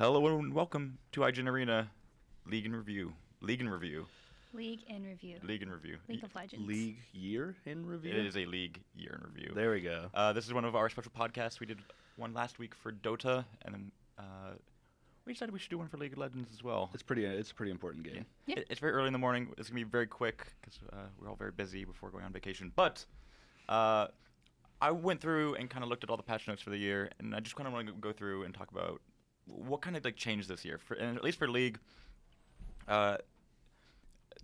Hello and welcome to IGN Arena League in Review. League in Review. League in Review. League in Review. League of Legends. League year in review? It is a League year in review. There we go. This is one of our special podcasts. We did one last week for Dota, and then we decided we should do one for League of Legends as well. It's a pretty important game. Yeah. It's very early in the morning. It's going to be very quick because we're all very busy before going on vacation. But I went through and kind of looked at all the patch notes for the year, and I just kind of want to go through and talk about what kind of changed this year, and at least for League.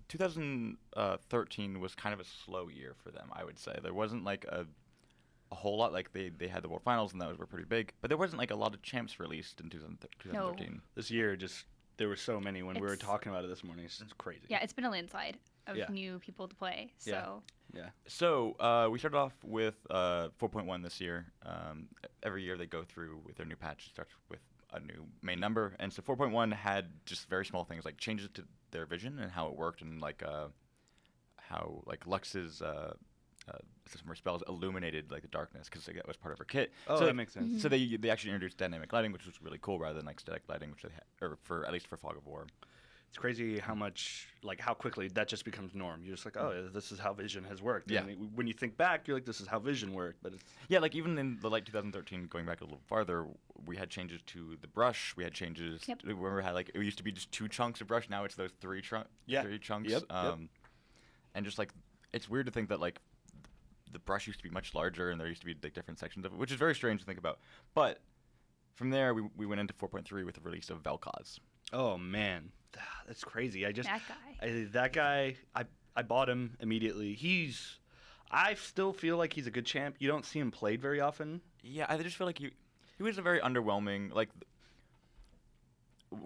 2013 was kind of a slow year for them, I would say. There wasn't a whole lot. They had the World Finals, and those were pretty big, but there wasn't a lot of champs released in 2013. No. This year, there were so many when we were talking about it this morning. It's crazy. Yeah, it's been a landslide of new people to play. So Yeah. So we started off with 4.1 this year. Every year they go through with their new patch. It starts with a new main number, and so 4.1 had just very small things like changes to their vision and how it worked, and how Lux's system or spells illuminated the darkness because that was part of her kit. Oh, so that makes sense. So they actually introduced dynamic lighting, which was really cool, rather than static lighting, which they had, or for at least for Fog of War. It's crazy how quickly that just becomes norm. You're just oh, this is how vision has worked. Yeah. And when you think back, you're this is how vision worked. But it's Even in the 2013, going back a little farther, we had changes to the brush. We had changes. Yep. We had it used to be just 2 chunks of brush. Now it's those 3 chunks. Yep. And just it's weird to think that the brush used to be much larger, and there used to be different sections of it, which is very strange to think about. But from there, we went into 4.3 with the release of Vel'Koz. Oh man, that's crazy. that guy. I bought him immediately. I still feel like he's a good champ. You don't see him played very often. Yeah, I just feel like he was a very underwhelming.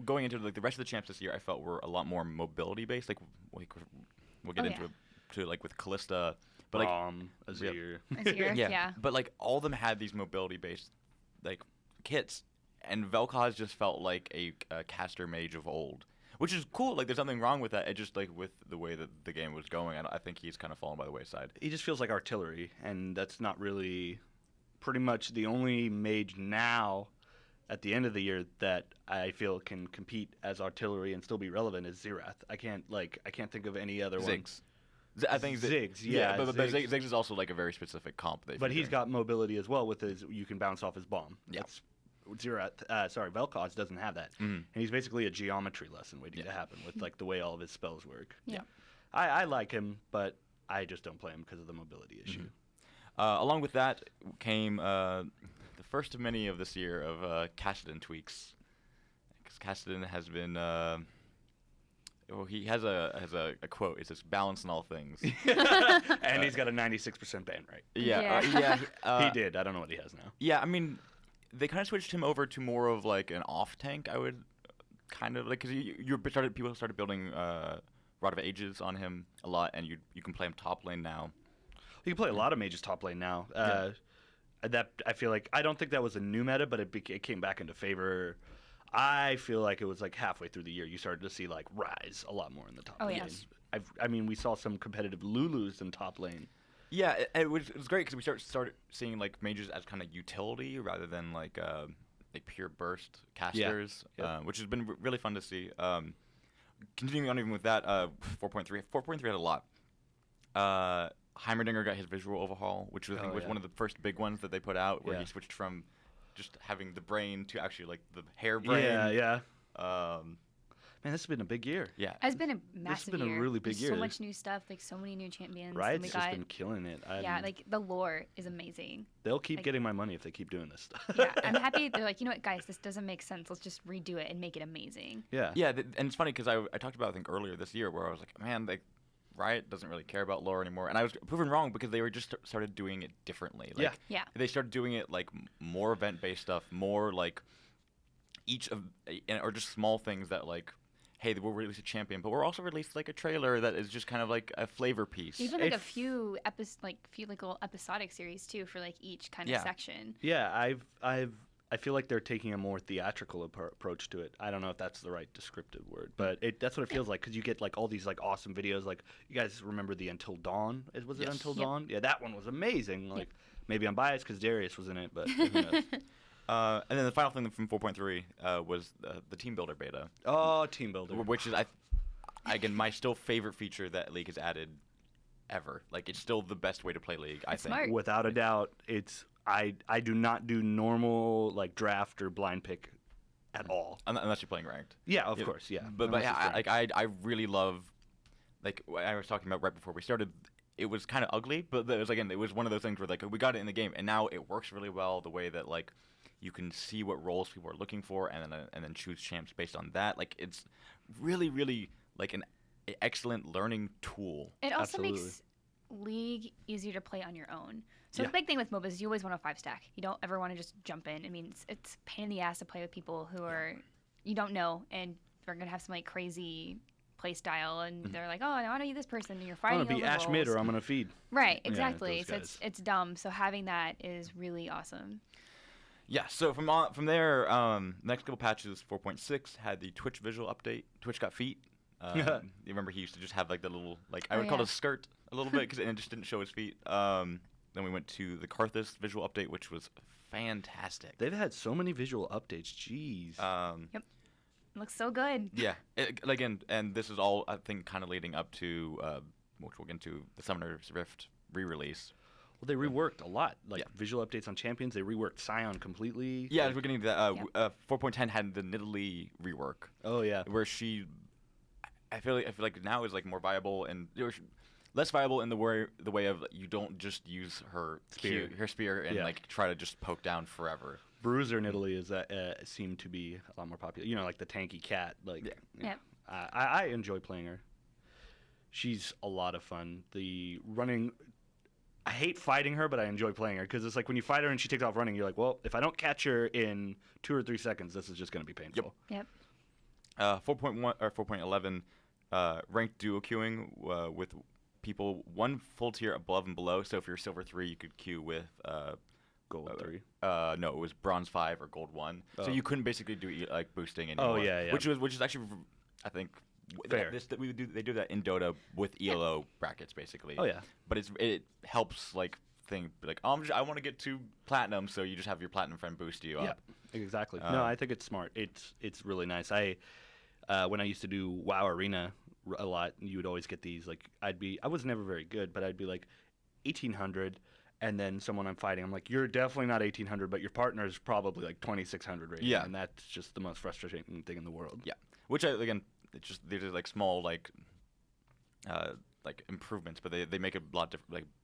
Going into the rest of the champs this year, I felt were a lot more mobility based. We'll get into it with Callista, but Azir. Azir, yeah. But all of them had these mobility based kits, and Vel'Koz just felt like a caster mage of old, which is cool. There's nothing wrong with that. It just with the way that the game was going, I think he's kind of fallen by the wayside. He just feels like artillery, and that's not really pretty much the only mage now at the end of the year that I feel can compete as artillery and still be relevant is Xerath. I can't think of any other one. I think Ziggs, but Ziggs is also a very specific comp. But he's got mobility as well with his. You can bounce off his bomb. Yeah. Vel'Koz doesn't have that, and he's basically a geometry lesson waiting to happen with the way all of his spells work. Yeah. I like him, but I just don't play him because of the mobility issue. Along with that came the first of many of this year of Kassadin tweaks, because Kassadin has been. He has a quote. It says "balance in all things," and he's got a 96% ban rate. Yeah. He did. I don't know what he has now. Yeah, I mean, they kind of switched him over to more of an off tank. I would kind of because people started building Rod of Ages on him a lot, and you can play him top lane now. You can play a lot of mages top lane now. That I feel I don't think that was a new meta, but it came back into favor. I feel like it was halfway through the year you started to see Rise a lot more in the top lane. Yes. I mean, we saw some competitive Lulus in top lane. Yeah, it was great because we started seeing mages as kind of utility rather than pure burst casters, which has been really fun to see. Continuing on even with that, 4.3 had a lot. Heimerdinger got his visual overhaul, which I think was one of the first big ones that they put out, where he switched from just having the brain to actually the hair brain. Yeah. Man, this has been a big year. Yeah. It's been a massive year. This has been a really big year. So much new stuff, so many new champions. Riot's just been killing it. The lore is amazing. They'll keep getting my money if they keep doing this stuff. Yeah, I'm happy. They're you know what, guys, this doesn't make sense. Let's just redo it and make it amazing. Yeah. Yeah, and it's funny because I talked about, I think, earlier this year where I was man, Riot doesn't really care about lore anymore, and I was proven wrong because they were just started doing it differently. They started doing it more event-based stuff, more or just small things that hey, we'll release a champion, but we'll also release a trailer that is just kind of a flavor piece. Even a few little episodic series too for each kind of section. Yeah, I feel like they're taking a more theatrical approach to it. I don't know if that's the right descriptive word, but that's what it feels like because you get all these awesome videos. You guys remember the Until Dawn? Was it Until Dawn? Yeah, that one was amazing. Maybe I'm biased because Darius was in it, but who knows? And then the final thing from 4.3 was the team builder beta. Oh, team builder. Which is, again, my still favorite feature that League has added ever. Like, it's still the best way to play League, I think. Smart. Without a doubt, it's I do not do normal like draft or blind pick at all. Unless you're playing ranked. Yeah, of course, yeah. But Unless it's ranked. I really love, like I was talking about right before we started. It was kind of ugly, but it was one of those things where like we got it in the game, and now it works really well. The way that like you can see what roles people are looking for, and then choose champs based on that. Like it's really, really like an excellent learning tool. It also Absolutely. makes League easier to play on your own. So Yeah. the big thing with MOBAs is you always want a 5-stack. You don't ever want to just jump in. I mean, it's a pain in the ass to play with people who are you don't know and they're gonna have some like crazy play style, and they're like, oh, I want to use this person, and you're I'm fighting gonna be over Ash mid roles. or I'm gonna feed. Right, Yeah, exactly. those So guys. it's dumb. So having that is really awesome. Yeah, so from there, next couple patches, 4.6 had the Twitch visual update. Twitch got feet. You remember he used to just have like the little, like I Oh, would call yeah. it a skirt a little bit because it just didn't show his feet. Then we went to the Karthus visual update, which was fantastic. They've had so many visual updates. Jeez. It looks so good. Yeah, again, and this is all I think kind of leading up to, which we'll get into, the Summoner's Rift re-release. Well, they reworked a lot. Like Yeah. visual updates on champions, they reworked Sion completely. Yeah, Like- we're getting to that. 4.10 had the Nidalee rework, Oh yeah. where she, I feel like now is like more viable and less viable in the way of you don't just use her spear and Yeah. like try to just poke down forever. Bruiser in Italy is seemed to be a lot more popular. You know, like the tanky cat. Like, Yeah. Yeah. I enjoy playing her. She's a lot of fun. The running, I hate fighting her, but I enjoy playing her because it's like when you fight her and she takes off running, you're like, well, if I don't catch her in 2 or 3 seconds, this is just going to be painful. Yep. 4.1 or 4.11 ranked duo queuing with people one full tier above and below. So if you're silver 3, you could queue with Gold 3. no, it was bronze 5 or gold 1. Oh. So you couldn't basically do like boosting anymore. Oh, yeah. Which is actually, I think, Fair. They do that in Dota with ELO brackets basically. Oh yeah. But it helps like think like I want to get to platinum, so you just have your platinum friend boost you Yeah. up. Exactly. No, I think it's smart. It's really nice. When I used to do WoW Arena a lot, you would always get these like I was never very good, but I'd be like 1800. And then someone I'm fighting, I'm like, you're definitely not 1800, but your partner is probably like 2600 rating. Yeah. And that's just the most frustrating thing in the world. Yeah, which again, it's just these are like small like improvements, but they make a lot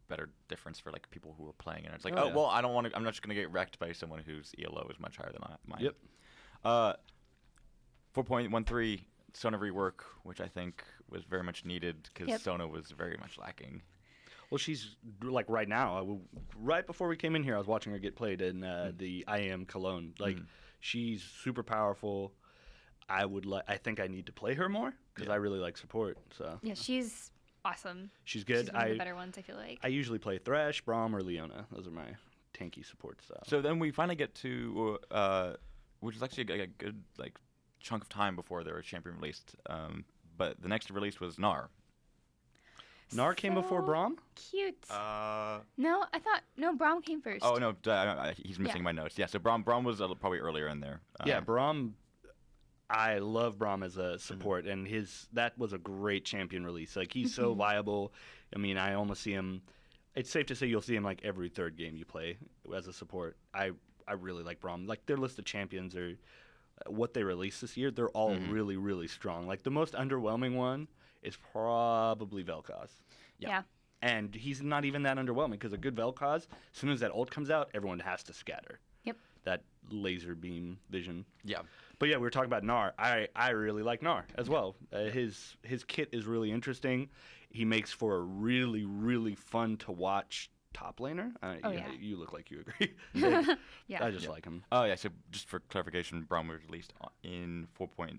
better difference for like people who are playing. And it's like, Oh, yeah. well, I don't want to. I'm not just gonna get wrecked by someone whose ELO is much higher than mine. Yep. 4.13 Sona rework, which I think was very much needed because Yep. Sona was very much lacking. Well, she's like right now. Right before we came in here, I was watching her get played in the IM Cologne. Like, she's super powerful. I think I need to play her more because I really like support. So Yeah, she's awesome. she's good. She's one of the better ones, I feel like. I usually play Thresh, Braum, or Leona. Those are my tanky support style. So then we finally get to, which is actually a good like chunk of time before their champion released. But the next release was Gnar. Gnar came before So Braum? Cute. No, I thought Braum came first. Oh no, he's missing my notes. Yeah, so Braum was probably earlier in there. Yeah, Braum. I love Braum as a support, and that was a great champion release. Like, he's so viable. I mean, I almost see him. It's safe to say you'll see him like every third game you play as a support. I really like Braum. Like, their list of champions are what they released this year. They're all really, really strong. Like, the most underwhelming one is probably Vel'Koz. Yeah. And he's not even that underwhelming because a good Vel'Koz, as soon as that ult comes out, everyone has to scatter. Yep. That laser beam vision. Yeah. But yeah, we were talking about Gnar. I really like Gnar as well. His kit is really interesting. He makes for a really, really fun to watch top laner. Yeah. You look like you agree. Yeah. I just like him. Oh yeah. So just for clarification, Braum was released in 4.17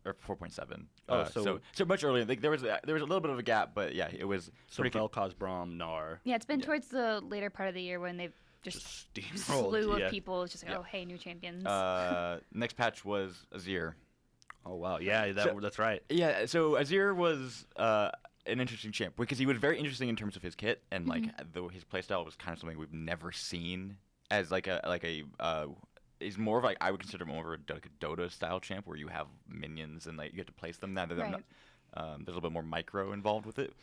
or 4.7. Oh, so much earlier. Like, there was a little bit of a gap, but yeah, it was. So pretty Vel'Koz, Braum, Gnar. Yeah, it's been towards the later part of the year when they've just steamrolled. slew of Yeah. people. It's just like, oh, hey, new champions. Next patch was Azir. Oh wow, yeah, that's right. Yeah, so Azir was an interesting champ because he was very interesting in terms of his kit and like his playstyle was kind of something we've never seen as like a is more of like I would consider more of like a Dota style champ where you have minions and like you have to place them. Now that Right. there's a little bit more micro involved with it.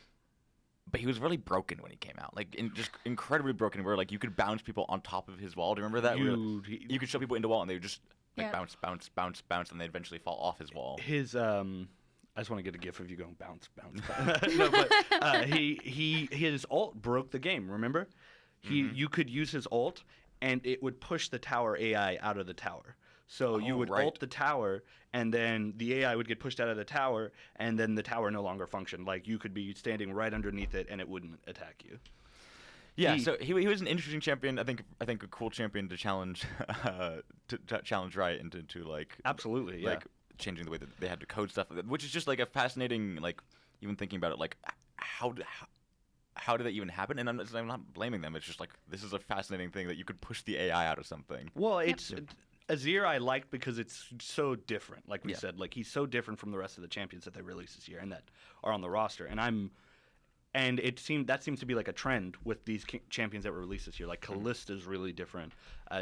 But he was really broken when he came out, like just incredibly broken. Where like you could bounce people on top of his wall. Do you remember that? You could show people into wall and they would just like Yeah. bounce, and they eventually fall off his wall. His I just want to get a gif of you going bounce. No, but his ult broke the game. Remember, you could use his ult and it would push the tower AI out of the tower. So you would ult the tower, and then the AI would get pushed out of the tower, and then the tower no longer functioned. Like you could be standing right underneath it, and it wouldn't attack you. Yeah, so he was an interesting champion. I think a cool champion to challenge to challenge Riot into like Absolutely, yeah. like changing the way that they had to code stuff, which is just like a fascinating like even thinking about it like how did that even happen? And I'm not blaming them. It's just like this is a fascinating thing that you could push the AI out of something. Well, it's Azir I liked because it's so different. Like we said, like he's so different from the rest of the champions that they released this year and that are on the roster. And it seems to be like a trend with these champions that were released this year. Like Kallista's really different.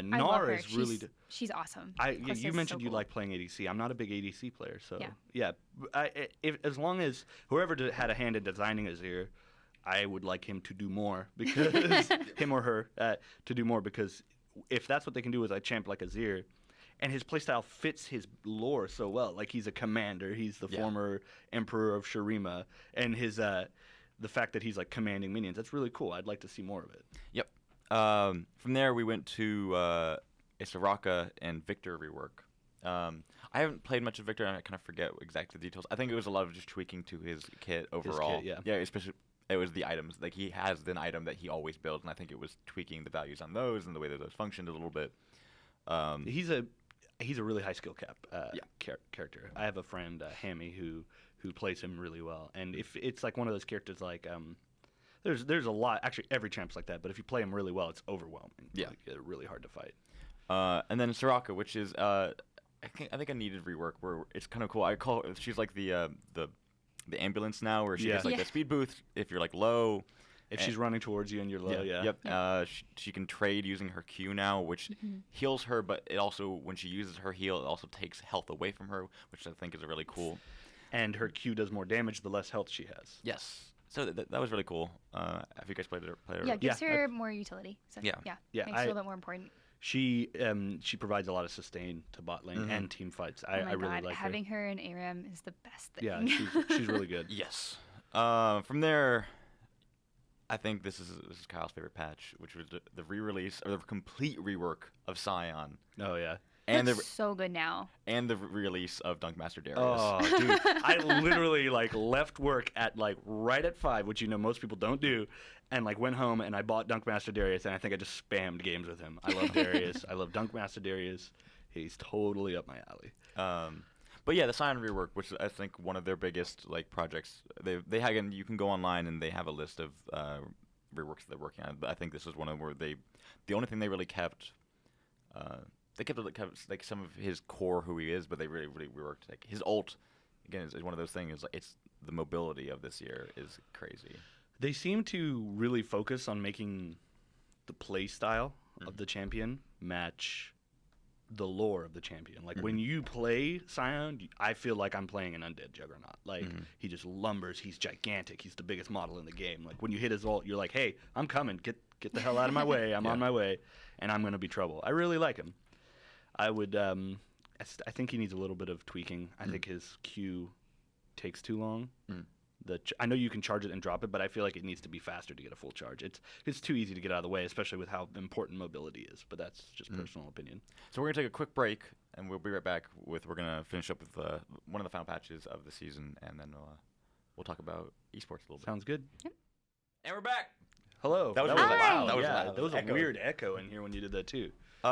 Nara is really. She's awesome. You mentioned you like playing ADC. I'm not a big ADC player, so yeah. As long as whoever had a hand in designing Azir, I would like him to do more because him or her to do more because if that's what they can do with a champ like Azir. And his playstyle fits his lore so well. Like he's a commander. He's the former emperor of Shurima, and his the fact that he's like commanding minions. That's really cool. I'd like to see more of it. Yep. From there we went to a Soraka and Victor rework. I haven't played much of Victor, and I kind of forget exactly the details. I think it was a lot of just tweaking to his kit overall. Yeah, especially it was the items. Like he has an item that he always builds, and I think it was tweaking the values on those and the way that those functioned a little bit. He's a really high skill cap character. I have a friend, Hammy, who plays him really well. And if it's like one of those characters like there's a lot. Actually, every champ's like that. But if you play him really well, it's overwhelming. Yeah, like, really hard to fight. And then Soraka, which is I think I needed rework where it's kind of cool. She's like the ambulance now, where she gets like a speed boost if you're like low. If she's running towards you and you're low, Yep. She can trade using her Q now, which heals her, but it also, when she uses her heal, it also takes health away from her, which I think is really cool. And her Q does more damage the less health she has. Yes. So that was really cool. Have you guys played it? Yeah, it gives her more utility. So, yeah. Makes it a little bit more important. She provides a lot of sustain to bot lane and team fights. I really like having her in ARAM is the best thing. Yeah, she's really good. Yes. From there, I think this is Kyle's favorite patch, which was the re-release or the complete rework of Sion. Oh yeah. And it's so good now. And the release of Dunkmaster Darius. Oh, dude. I literally like left work at like right at 5, which most people don't do, and like went home and I bought Dunkmaster Darius, and I think I just spammed games with him. I love Darius. I love Dunkmaster Darius. He's totally up my alley. But yeah, the Sion rework, which is, I think, one of their biggest like projects. They have, and you can go online and they have a list of reworks they're working on. But I think this is one of them where the only thing they really kept. They kept like some of his core who he is, but they really reworked like his ult. Again, is one of those things. Like it's the mobility of this year is crazy. They seem to really focus on making the play style of the champion match the lore of the champion. Like when you play Sion, I feel like I'm playing an undead juggernaut. Like he just lumbers. He's gigantic. He's the biggest model in the game. Like when you hit his ult, you're like, hey, I'm coming. Get the hell out of my way. I'm on my way, and I'm gonna be trouble. I really like him. I would. I think he needs a little bit of tweaking. I think his Q takes too long. I know you can charge it and drop it, but I feel like it needs to be faster to get a full charge. It's too easy to get out of the way, especially with how important mobility is. But that's just personal opinion. So we're gonna take a quick break, and we'll be right back we're gonna finish up with one of the final patches of the season, and then we'll talk about esports a little bit. Sounds good. Yep. And we're back. Hello. That was really loud. That was loud. loud. There was a weird echo in here when you did that too. New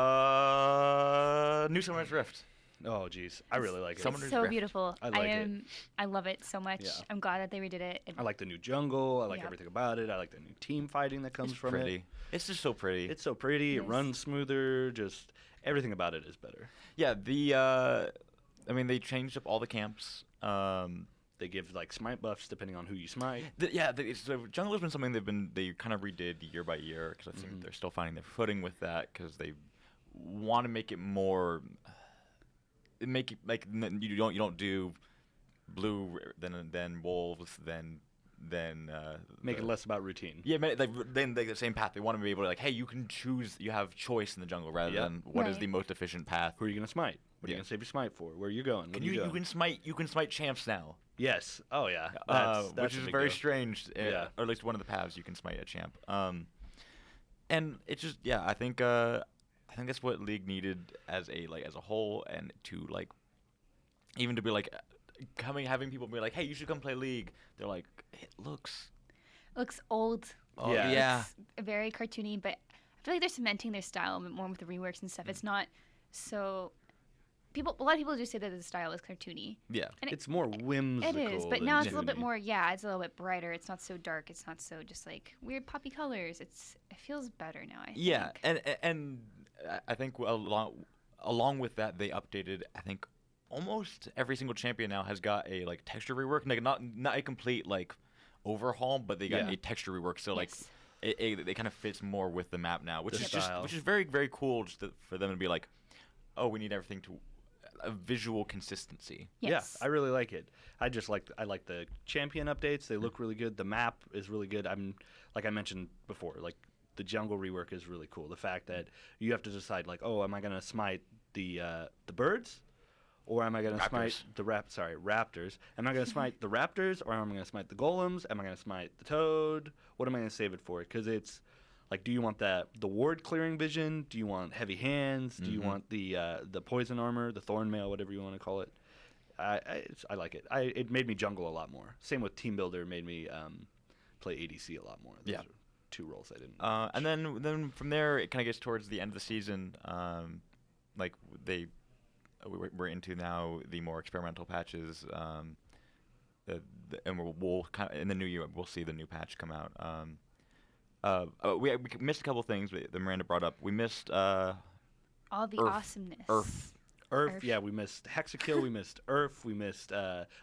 Summoner's Rift. Oh, geez. I really like it. It's so beautiful. I like it. I love it so much. Yeah. I'm glad that they redid it. I like the new jungle. I like everything about it. I like the new team fighting that comes from pretty. it. It's just so pretty. It's so pretty. It runs smoother. Just everything about it is better. Yeah, I mean, they changed up all the camps. They give like smite buffs depending on who you smite. So jungle has been something they kind of redid year by year because I think they're still finding their footing with that because they want to make it more. Make it like you don't do blue then wolves then Make it less about routine. Yeah, then the same path. They want to be able to like, hey, you can choose. You have choice in the jungle rather than what is Right. the most efficient path. Who are you gonna smite? What are you gonna save your smite for? Where are you going? What are you You doing? can smite champs now. Yes. Oh yeah. That's Which a is big very deal. strange. Yeah. Or at least one of the paths you can smite a champ. And it's just I think that's what League needed as a whole, and to like even to be like having people be like, hey, you should come play League. They're like, it looks old. Oh, Yeah. yeah. It's very cartoony, but I feel like they're cementing their style a bit more with the reworks and stuff. It's not so. A lot of people do say that the style is cartoony. Yeah. And It's more whimsical. It is, but than now it's a little bit cartoony. more. Yeah, it's a little bit brighter. It's not so dark. It's not so just like weird poppy colors. It feels better now. I Yeah, think. and I think along with that, they updated. I think almost every single champion now has got a like texture rework. Like not a complete like overhaul, but they got Yeah. a texture rework. So like Yes. it kind of fits more with the map now, which The is just style. which is very very cool. Just for them to be like, oh, we need everything to a visual consistency. Yes. Yeah, I really like it. I like the champion updates. They look really good. The map is really good. Like I mentioned before, like the jungle rework is really cool. The fact that you have to decide like, oh, am I gonna smite the birds, or am I gonna smite the raptors? Am I gonna smite the raptors, or am I gonna smite the golems? Am I gonna smite the toad? What am I gonna save it for? Because it's like, do you want the ward clearing vision? Do you want heavy hands? Do you want the poison armor, the thorn mail, whatever you want to call it? I like it. It made me jungle a lot more. Same with team builder made me play ADC a lot more. Those Yeah. are two roles I didn't. And then from there, it kind of gets towards the end of the season. Like we're into now the more experimental patches. And we'll kind of, in the new year we'll see the new patch come out. We missed a couple things that Miranda brought up. We missed All the Earth. awesomeness. Earth. Earth, yeah, we missed Hexakill, we missed Earth, we missed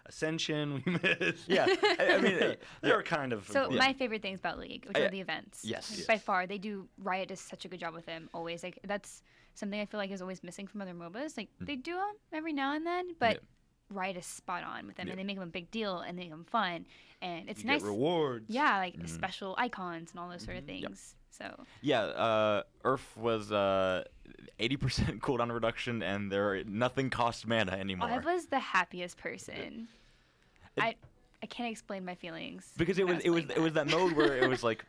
Ascension, we missed. Yeah, I mean, they were kind of. So yeah. my favorite things about League, which are the events. Yes. Like, Yes. By far, Riot does such a good job with them always. Like that's something I feel like is always missing from other MOBAs. Like they do them every now and then, but Riot is spot on with them, and they make them a big deal and they make them fun, and it's you nice. get rewards. Yeah, like special icons and all those sort of things. So yeah, Earth was 80% cooldown reduction, and nothing costs mana anymore. I was the happiest person. I can't explain my feelings Because when I it was playing that mode where it was like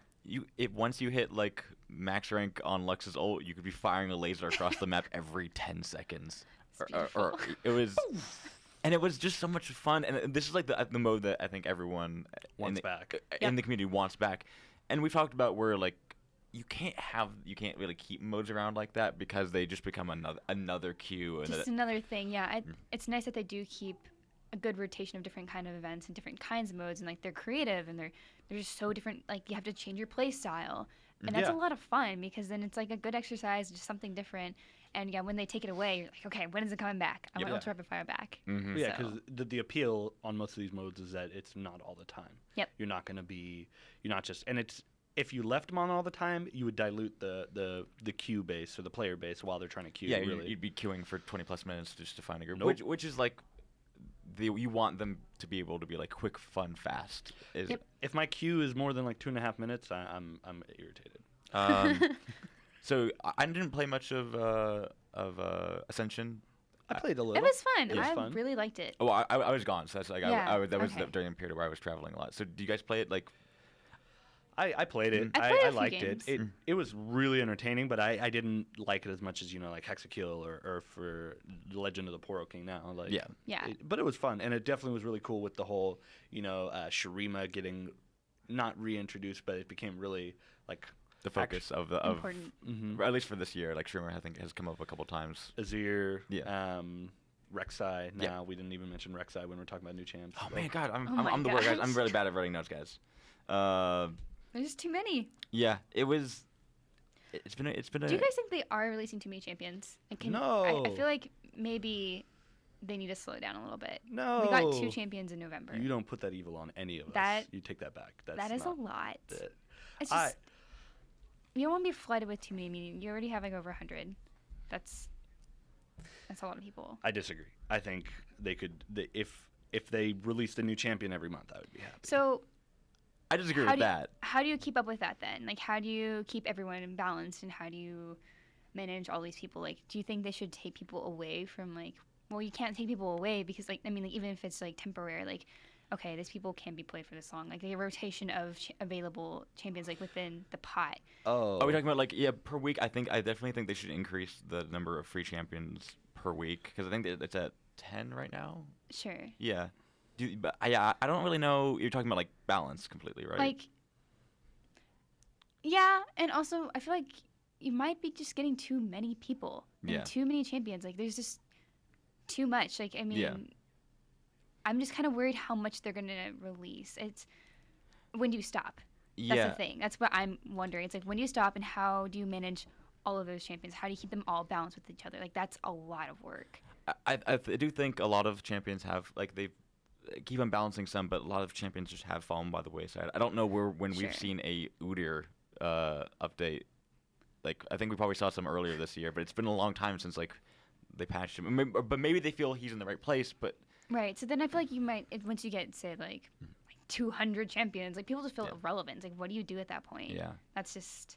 once you hit like max rank on Lux's ult, you could be firing a laser across the map every 10 seconds. It's Or beautiful. it was. And it was just so much fun, and this is like the mode that I think everyone Wants back. in the community wants back. And we've talked about where like you can't really keep modes around like that because they just become another queue. And Just another thing, yeah. It's nice that they do keep a good rotation of different kind of events and different kinds of modes, and like they're creative and they're just so different. Like you have to change your play style, and that's a lot of fun because then it's like a good exercise, just something different. And yeah, when they take it away, you're like, okay, when is it coming back? I want Ultra Rapid Fire back. Mm-hmm. Yeah, So- because the appeal on most of these modes is that it's not all the time. Yep. You're not just, and it's, if you left them on all the time, you would dilute the queue base or the player base while they're trying to queue. Yeah, really. you'd be queuing for 20+ minutes just to find a group, Nope. which is like you want them to be able to be like quick, fun, fast. Yep. If my queue is more than like 2.5 minutes, I'm irritated. So I didn't play much of Ascension. I played a little. It was fun. It was I fun. really liked it. Oh, I was gone, so that's like Yeah, that was okay. during the period where I was traveling a lot. So do you guys play it like? I played it. I played a I few liked games. it. It was really entertaining, but I didn't like it as much as like Hexakill or for Legend of the Poro King now. Like Yeah. But it was fun, and it definitely was really cool with the whole Shurima getting not reintroduced, but it became really like the focus of Important. Mhm. or at least for this year, like Shrimmer I think has come up a couple times. Azir. Yeah. Rek'Sai. Yeah. Now we didn't even mention Rek'Sai when we're talking about new champs. Oh so. man, God, Oh my I'm the worst guys. gosh. I'm really bad at writing notes, guys. There's just too many. Yeah, it's been a Do you guys think they are releasing too many champions? Like, I No. feel like maybe they need to slow down a little bit. No. We got 2 champions in November. You don't put that evil on any of That- us. You take that back. That is a not lot. it. It's just you don't want to be flooded with too many. Meaning you already have like over 100. That's a lot of people. I disagree. I think they could, if they released a new champion every month, I would be happy. So I disagree with that. How do you keep up with that then? Like, how do you keep everyone balanced, and how do you manage all these people? Like, do you think they should take people away from, like, well, you can't take people away because, like, I mean, like, even if it's, like, temporary, like, okay, these people can't be played for this long. Like, a rotation of available champions, like, within the pot. Oh. Are we talking about, like, per week? I definitely think they should increase the number of free champions per week, because I think it's at 10 right now. Sure. Yeah. But I don't really know. You're talking about, like, balance completely, right? Like, yeah, and also I feel like you might be just getting too many people and too many champions. Like, there's just too much. Like, I mean, I'm just kind of worried how much they're gonna release. It's when do you stop? That's the thing. That's what I'm wondering. It's like, when do you stop, and how do you manage all of those champions? How do you keep them all balanced with each other? Like, that's a lot of work. I do think a lot of champions have, like, they've keep on balancing some, but a lot of champions just have fallen by the wayside. I don't know when we've seen a Udyr update. Like, I think we probably saw some earlier this year, but it's been a long time since, like, they patched him. But maybe they feel he's in the right place. But right. So then I feel like you might, once you get, say, like 200 champions, like, people just feel irrelevant. Like, what do you do at that point? Yeah. That's just.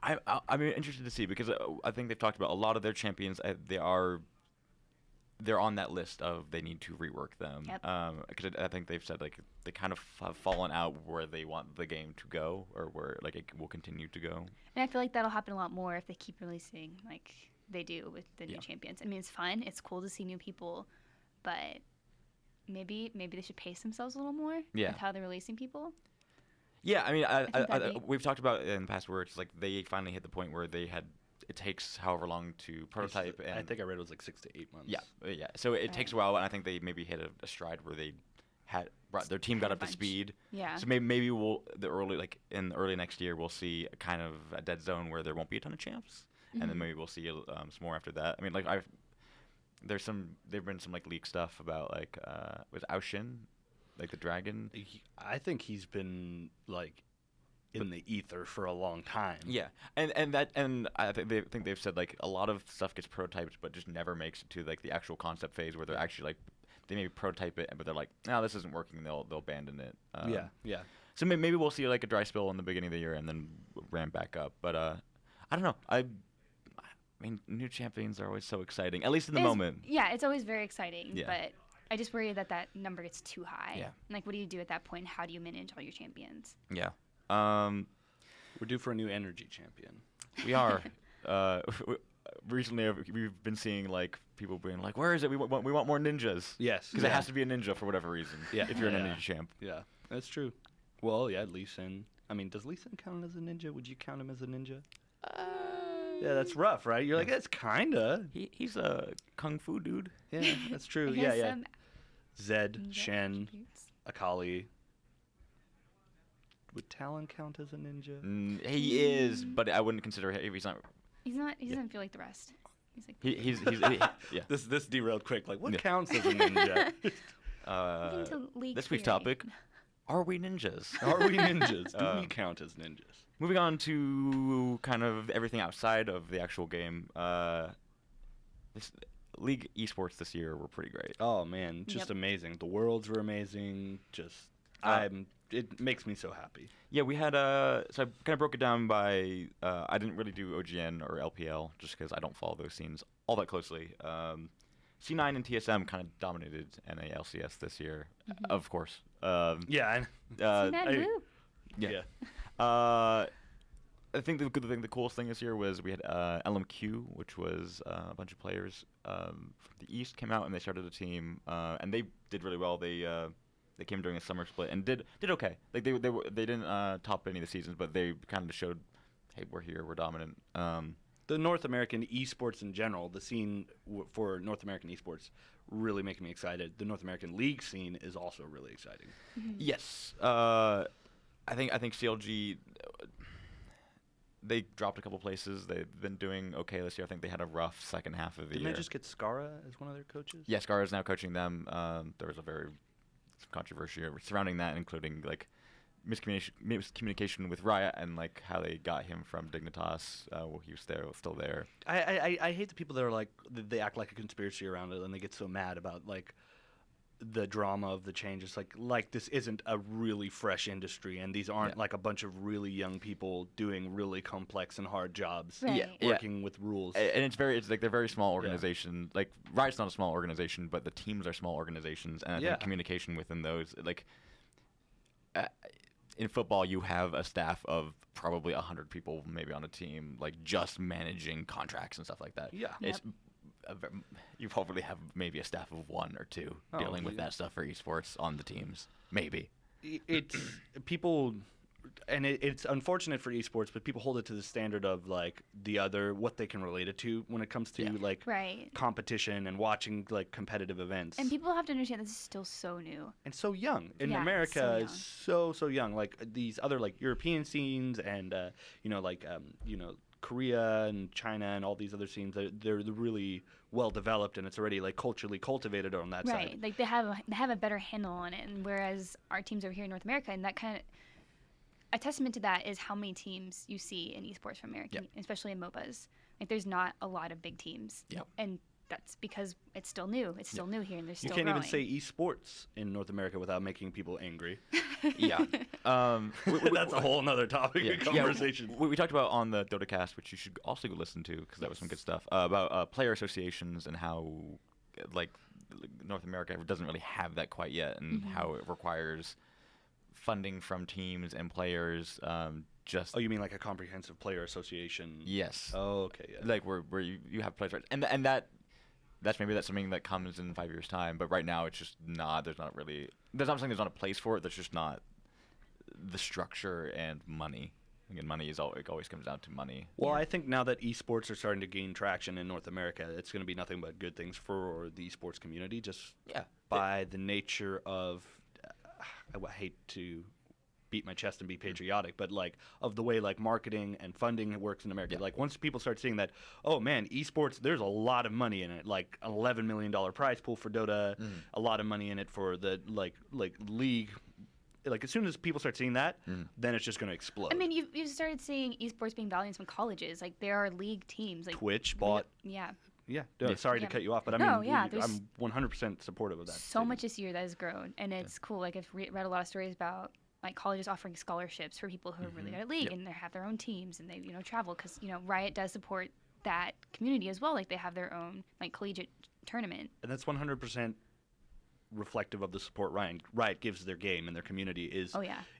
I'm interested to see, because I think they've talked about a lot of their champions. They're on that list of they need to rework them. Yep. Because I think they've said, like, they kind of have fallen out where they want the game to go, or where, like, it will continue to go. And I feel like that'll happen a lot more if they keep releasing like they do with the new champions. I mean, it's fun. It's cool to see new people, but maybe they should pace themselves a little more with how they're releasing people. Yeah, I mean, we've talked about it in the past where it's like they finally hit the point where it takes however long to prototype. And I think I read it was like 6 to 8 months. Yeah. So it takes a while, and I think they maybe hit a stride where they their team got up to speed. Yeah. So maybe in early next year we'll see a kind of a dead zone where there won't be a ton of champs, and then maybe we'll see some more after that. I mean, like there've been some, like, leak stuff about, like, with Aoshin, like the dragon. I think he's been, like, in the ether for a long time. Yeah, and I think they've said, like, a lot of stuff gets prototyped but just never makes it to, like, the actual concept phase where they're actually, like, they maybe prototype it, but they're like, no, this isn't working. They'll abandon it. Yeah. So maybe we'll see, like, a dry spell in the beginning of the year and then ramp back up. But I don't know. I mean, new champions are always so exciting, at least in the moment. Yeah, it's always very exciting. Yeah. But I just worry that number gets too high. Yeah. Like, what do you do at that point? How do you manage all your champions? Yeah. We're due for a new energy champion. We are. Recently, we've been seeing, like, people being like, "Where is it? We want more ninjas." Yes. Because it has to be a ninja for whatever reason. Yeah. If you're an energy champ. Yeah, that's true. Well, yeah, Lee Sin. I mean, does Lee Sin count as a ninja? Would you count him as a ninja? Yeah, that's rough, right? You're like, that's kinda. He's a kung fu dude. Yeah, that's true. He has Yeah. some Zed, ninja Shen, attributes. Akali. Would Talon count as a ninja? He is, but I wouldn't consider him. He's not. He doesn't feel like the rest. He's like. He's yeah. This derailed quick. Like, what counts as a ninja? This week's topic: are we ninjas? Are we ninjas? Do we count as ninjas? Moving on to kind of everything outside of the actual game. This League Esports this year were pretty great. Oh man, just amazing. The worlds were amazing. Just it makes me so happy. Yeah, we had so I kind of broke it down by I didn't really do OGN or LPL just because I don't follow those scenes all that closely. C9 and TSM kind of dominated NA LCS this year, of course. Yeah. Yeah. I think the coolest thing this year was we had LMQ, which was a bunch of players from the East came out and they started a team, and they did really well. They came during a summer split and did okay. Like they didn't top any of the seasons, but they kind of showed, hey, we're here, we're dominant. The North American esports in general, the scene for North American esports, really making me excited. The North American League scene is also really exciting. Yes, I think CLG. They dropped a couple places. They've been doing okay this year. I think they had a rough second half of the year. Didn't they just get Skara as one of their coaches? Yeah, Skara is now coaching them. There was a very controversy surrounding that, including like miscommunication with Riot and like how they got him from Dignitas. While he was still there. I hate the people that are like they act like a conspiracy around it and they get so mad about like the drama of the changes. Like this isn't a really fresh industry and these aren't like a bunch of really young people doing really complex and hard jobs. Right. Working with rules. And it's like they're very small organization. Like Riot's not a small organization, but the teams are small organizations, and I think communication within those like. In football, you have a staff of probably 100 people, maybe on a team, like just managing contracts and stuff like that. Yeah, it's you probably have maybe a staff of 1 or 2 dealing with that stuff for esports on the teams. Maybe it's people, and it's unfortunate for esports, but people hold it to the standard of like the other what they can relate it to when it comes to like competition and watching like competitive events. And people have to understand this is still so new and so young. In America, is so young. Like these other like European scenes and Korea and China and all these other scenes, they're really well developed and it's already like culturally cultivated on that side. Right, like they have a better handle on it, and whereas our teams over here in North America, and that kind of a testament to that is how many teams you see in esports from America, especially in MOBAs. Like there's not a lot of big teams, and that's because it's still new. It's still new here, and there's still You can't growing. even say esports in North America without making people angry. That's a whole nother topic of conversation. We talked about on the DotaCast, which you should also go listen to because that was some good stuff, about player associations and how like North America doesn't really have that quite yet, and how it requires funding from teams and players. Oh, you mean like a comprehensive player association? Yes. Oh, okay. Yeah. Like where you have players, and that's something that comes in 5 years' time. But right now, it's just not. There's not a place for it. There's just not the structure and money. Again, money it always comes down to money. Well, I think now that esports are starting to gain traction in North America, it's going to be nothing but good things for the esports community. Just by the nature of, I hate to beat my chest and be patriotic, but like of the way like marketing and funding works in America. Like once people start seeing that, oh man, esports, there's a lot of money in it, like an $11 million prize pool for Dota, a lot of money in it for the like league. Like as soon as people start seeing that, then it's just going to explode. I mean, you've started seeing esports being valued in some colleges. Like there are league teams. Like Twitch bought. Sorry to cut you off, but I mean, I'm 100% supportive of that. So much this year that has grown, and it's cool. Like I've read a lot of stories about like colleges offering scholarships for people who are really good at league, and they have their own teams, and they travel because Riot does support that community as well. Like they have their own like collegiate tournament, and that's 100% reflective of the support Riot gives their game and their community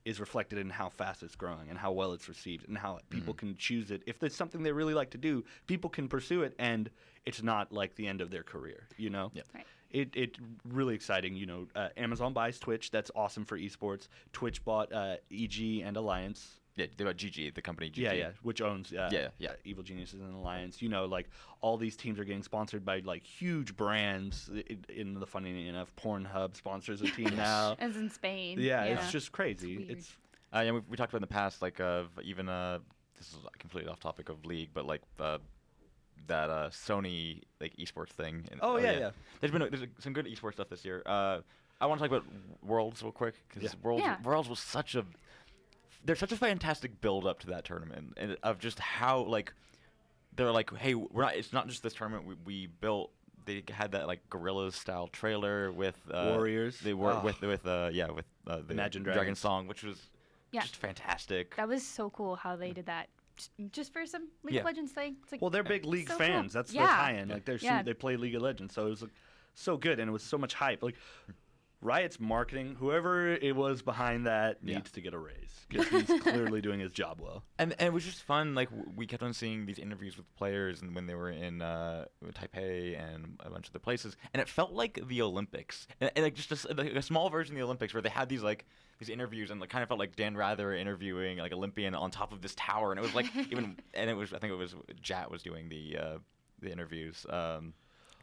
is reflected in how fast it's growing and how well it's received and how people can choose it. If there's something they really like to do, people can pursue it, and it's not like the end of their career. Right. It really exciting. Amazon buys Twitch. That's awesome for esports. Twitch bought EG and Alliance. Yeah, they bought GG, the company GG. Yeah, which owns Evil Geniuses and Alliance. Like all these teams are getting sponsored by like huge brands. In the funny enough, Pornhub sponsors a team now. As in Spain. Yeah, it's just crazy. It's we talked about in the past, like of even this is completely off topic of League, but like that Sony like esports thing. And, There's some good esports stuff this year. I want to talk about Worlds real quick because Worlds was there's such a fantastic build up to that tournament, and of just how like they're like, hey, it's not just this tournament we built. They had that like Guerrillas style trailer with Warriors. They were with the Imagine Dragon song, which was just fantastic. That was so cool how they did that. Just for some League of Legends thing. It's like, well, they're big League fans. Cool. That's the tie-in. Like they play League of Legends, so it was like, so good, and it was so much hype. Like Riot's marketing, whoever it was behind that needs to get a raise because he's clearly doing his job well. And it was just fun. Like we kept on seeing these interviews with players, and when they were in Taipei and a bunch of other places, and it felt like the Olympics, and like just a small version of the Olympics where they had these interviews, and it kind of felt like Dan Rather interviewing like Olympian on top of this tower, and it was like I think it was Jat was doing the interviews,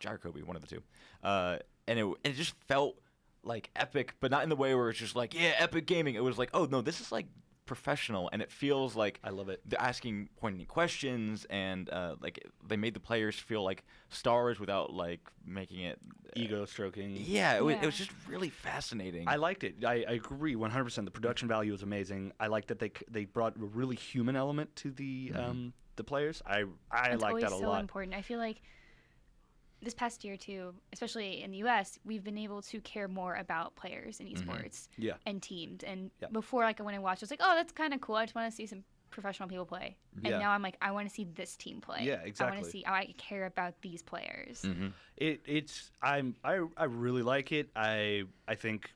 Jacoby, one of the two, and it just felt like epic, but not in the way where it's just like epic gaming. It was like, oh no, this is like professional, and it feels like I love it. they're asking pointed questions, and like they made the players feel like stars without like making it Ego stroking. Yeah, it was Yeah. just really fascinating. I liked it. I agree 100%. The production value was amazing. I liked that they brought a really human element to the players. I It's like always that a so lot. important. I feel like this past year too, especially in the U.S., we've been able to care more about players in esports Yeah. and teams. And Yeah. before, like when I watched, I was like, oh, that's kind of cool. I just want to see some professional people play. Yeah. And now I'm like, I want to see this team play. Yeah, I want exactly. to see. I care about these players. Mm-hmm. I really like it. I think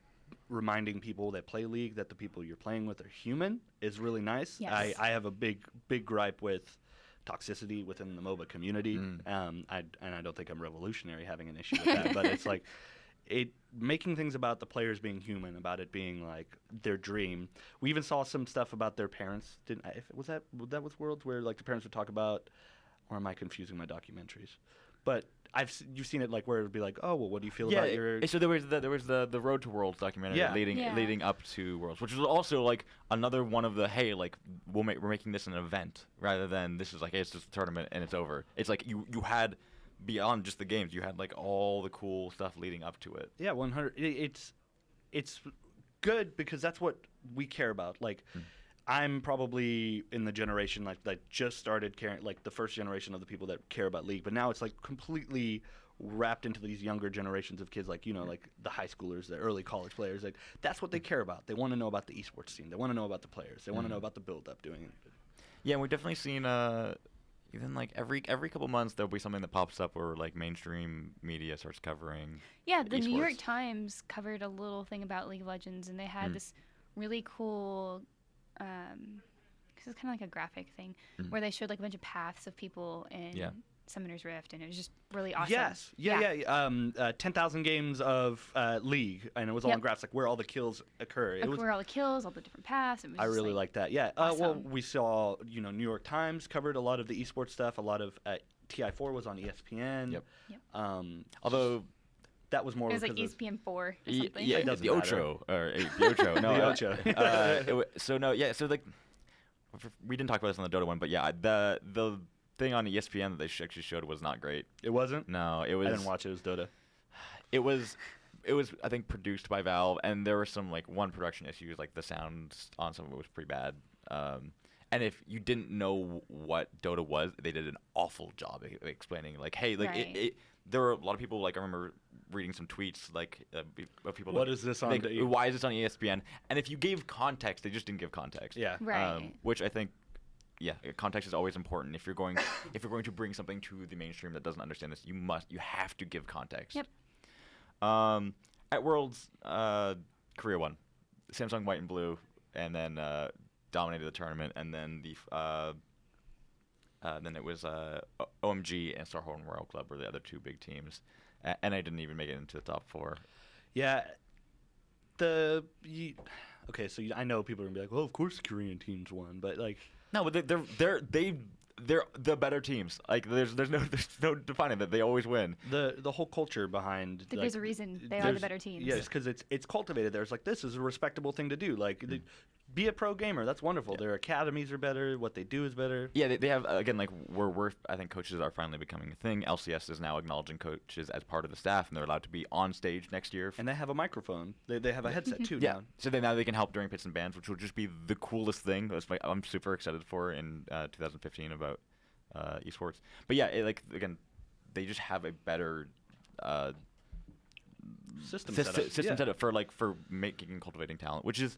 reminding people that play League that the people you're playing with are human is really nice. Yes. I have a big gripe with toxicity within the MOBA community. I don't think I'm revolutionary having an issue with that, but it's like making things about the players being human, about it being like their dream. We even saw some stuff about their parents. Was that with Worlds where like the parents would talk about, or am I confusing my documentaries? But you've seen it like where it would be like, oh well, what do you feel about your? So there was the Road to Worlds documentary Yeah. leading up to Worlds, which was also like another one of the hey, like we're making this an event rather than this is like hey, it's just a tournament and it's over. It's like you had beyond just the games, you had like all the cool stuff leading up to it. Yeah, 100. It's good because that's what we care about. Like, I'm probably in the generation like that just started caring, like the first generation of the people that care about League. But now it's like completely wrapped into these younger generations of kids, like like the high schoolers, the early college players. Like that's what they care about. They want to know about the esports scene. They want to know about the players. They want to know about the build up doing it. Yeah, and we've definitely seen even like every couple months there'll be something that pops up where like mainstream media starts covering. Yeah, the New York esports. Times covered a little thing about League of Legends, and they had this really cool, because it's kind of like a graphic thing, where they showed like a bunch of paths of people in Summoner's Rift, and it was just really awesome. Yes, yeah. 10,000 games of League, and it was all in graphs, like where all the kills occur. It Like was where all the kills, all the different paths. It was I just, really like that. Yeah. Well, awesome. we saw, New York Times covered a lot of the esports stuff. A lot of TI4 was on ESPN. Yep. Although that was more It was like because of ESPN 4 or something. It doesn't the matter. Ocho or the Ocho. No, The Ocho. So like we didn't talk about this on the Dota one, but yeah, the thing on ESPN that they actually showed was not great. It wasn't? No, it was. I didn't watch it. It was Dota. It was I think produced by Valve, and there were some like production issues, like the sound on some of it was pretty bad. And if you didn't know what Dota was, they did an awful job explaining. Like, hey, like Right. there were a lot of people. Like I remember reading some tweets like of people. What is this on? Like, why is this on ESPN? And if you gave context, they just didn't give context. Yeah. Right. Which I think. Yeah, context is always important. If you're going to bring something to the mainstream that doesn't understand this, you have to give context. Yep. At Worlds, Korea won. Samsung White and Blue, and then dominated the tournament. And then then it was OMG and Starhorn Royal Club were the other two big teams, and I didn't even make it into the top 4. Yeah. Okay, so I know people are gonna be like, well, of course the Korean teams won, but like. No, but they're the better teams. Like there's no defining that. They always win. The whole culture behind There's a reason they are the better teams. Yes, because it's cultivated. There's like this is a respectable thing to do. Like be a pro gamer. That's wonderful. Their academies are better. What they do is better. Yeah, they have again like we're I think coaches are finally becoming a thing. LCS is now acknowledging coaches as part of the staff, and they're allowed to be on stage next year. And they have a microphone. They have a headset too. Yeah, now. so now they can help during pits and bans, which will just be the coolest thing. I'm super excited for in 2015 about esports. But yeah, again, they just have a better System setup for making and cultivating talent, which is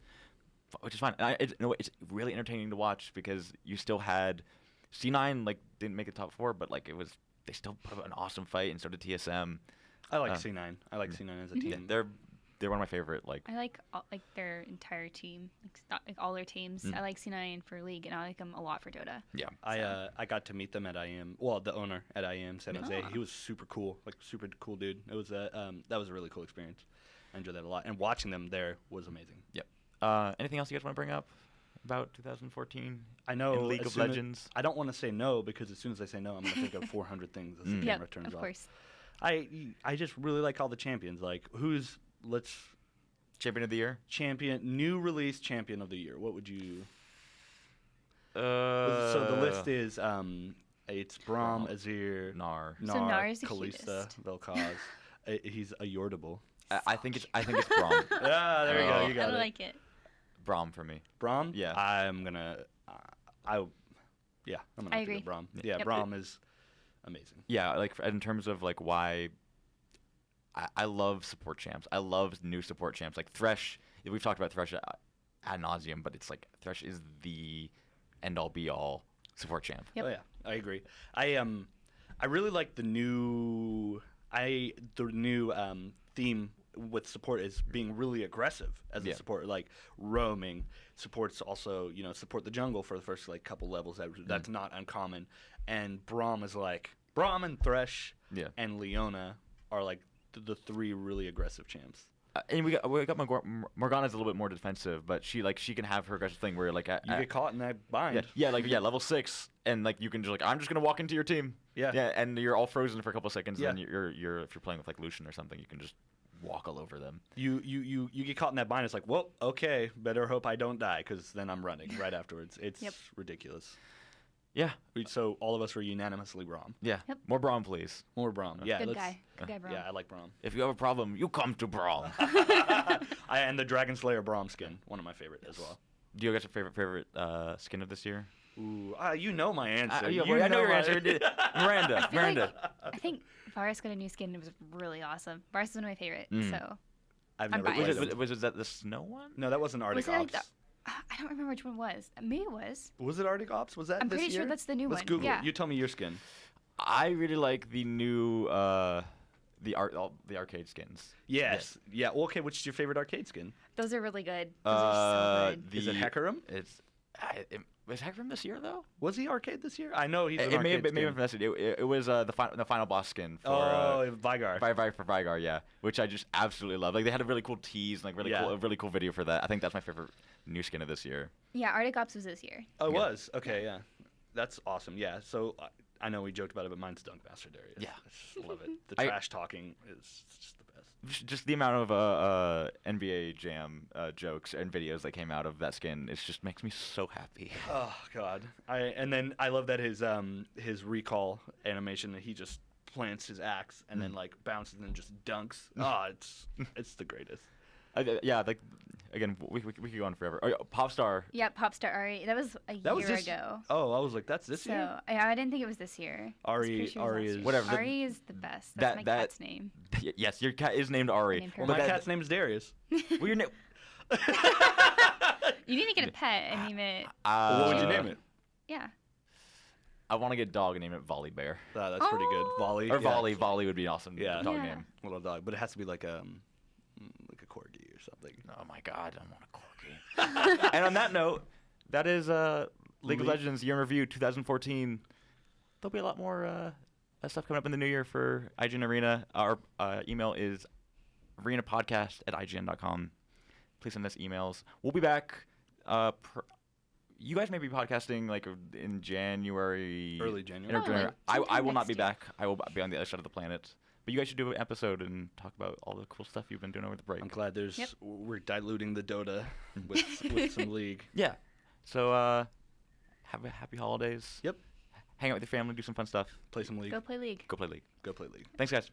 fine. And it's really entertaining to watch because you still had C9 like didn't make the top 4, but like they still put up an awesome fight, and so did TSM. I like C9. I like C9 as a team. They're one of my favorite. Like I like their entire team, like all their teams. I like C9 for League, and I like them a lot for Dota. Yeah, I got to meet them at IEM. Well, the owner at IEM San Jose. He was super cool, like super cool dude. It was that was a really cool experience. I enjoyed that a lot, and watching them there was amazing. Yep. Anything else you guys want to bring up about 2014? I know in League of Legends. I don't want to say no because as soon as I say no, I'm gonna think of 400 things as the camera turns off. Of course. I just really like all the champions. Like Champion of the year? New release champion of the year. What would you? So the list is it's Braum, Azir, Gnar. So Gnar is the Kalista, cutest. Vel'Koz. He's a Yordable. I think it's Braum. Ah, there we go. Oh. You got I it. like it. Braum for me. Braum? Yeah. I'm gonna I'm gonna I have to agree. go Braum. Yeah, Yep. Braum is amazing. Yeah, like in terms of like why I love support champs. I love new support champs. Like Thresh, we've talked about Thresh ad nauseum, but it's like Thresh is the end all be all support champ. Yep. Oh yeah, I agree. I really like the new theme with support is being really aggressive as a Yeah. support, like roaming. Supports also, support the jungle for the first like couple levels. That's not uncommon. And Braum is like Braum and Thresh Yeah. and Leona are like the three really aggressive champs. And we got Morgana's a little bit more defensive, but she can have her aggressive thing where like You get caught in that bind. level 6, and like you can just like I'm just gonna walk into your team. Yeah. Yeah, and you're all frozen for a couple of seconds, and Yeah. then you're if you're playing with like Lucian or something, you can just walk all over them. You get caught in that bind. It's like, well, okay, better hope I don't die because then I'm running right afterwards. It's Yep. ridiculous. Yeah, So all of us were unanimously Braum. yeah. Yep. More Braum, please. More Braum. Yeah, Good let's- guy. Good guy, bro. Yeah, I like Braum. If you have a problem, you come to Braum. And the Dragon Slayer Braum skin, one of my favorite as well. Do you guys have favorite skin of this year? Ooh, you know my answer. I You know your my- answer. Miranda. feel like- Miranda. I think Varus got a new skin. It was really awesome. Varus is one of my favorite. Mm. So I've I'm never biased. played Was it. that the snow one? No, that wasn't Arctic Was it like Ops. I don't remember which one it was. Maybe it was. Was it Arctic Ops? Was that I'm this pretty year? sure that's the new Let's one. Google Yeah. it. You tell me your skin. I really like the new the arcade skins. Yes. Yeah. Well, okay, which is your favorite arcade skin? Those are really good. Those are so good. Is it Hecarim? Was Hecarim this year though? Was he arcade this year? I know he's an It may arcade have been skin. this year. It was the final boss skin for Vygar. for Vygar, yeah, which I just absolutely love. Like they had a really cool tease, and like Yeah. a really cool video for that. I think that's my favorite new skin of this year. Yeah, Arctic Ops was this year. Oh, it Yeah. was? Okay, yeah. That's awesome. Yeah. So I know we joked about it, but mine's Dunkmaster Darius. Yeah. I just love it. The I- trash talking is just the best. Just the amount of NBA Jam jokes and videos that came out of that skin, it just makes me so happy. Oh God. And then I love that his recall animation that he just plants his axe and then like bounces and then just dunks. Oh, it's the greatest. Yeah, like again, we could go on forever. Oh, yeah, Popstar. Yeah, Popstar Ari. That was a That was year this- ago. Oh, I was like, that's this So year. I didn't think it was this year. I was Ari- pretty sure it was Ari last is- year. Whatever, the- Ari is the best. That's my that- cat's name. Yes, your cat is named Ari. named her Well, But my that- cat's name is Darius. Well, your name. You need to get a pet and name it. What would you name it? Yeah. I want to get a dog and name it Volley Bear. That's pretty good. Oh. Volley. Or yeah. Volley. Volley would be an awesome Yeah. dog Yeah. name. Little dog, but it has to be like a corgi or something. Oh my god, I want a corgi. And on that note, that is League of Legends Year in Review 2014. There'll be a lot more stuff coming up in the new year for IGN Arena. Our email is arenapodcast@ign.com. Please send us emails. We'll be back. You guys may be podcasting like in January. Early January. End of Oh, January. like I sometime will not next be year. back. I will be on the other side of the planet. But you guys should do an episode and talk about all the cool stuff you've been doing over the break. I'm glad Yep. we're diluting the Dota with some League. Yeah. So have a happy holidays. Yep. Hang out with your family, do some fun stuff. Play some League. Go play League. Go play League. Go play League. Thanks, guys.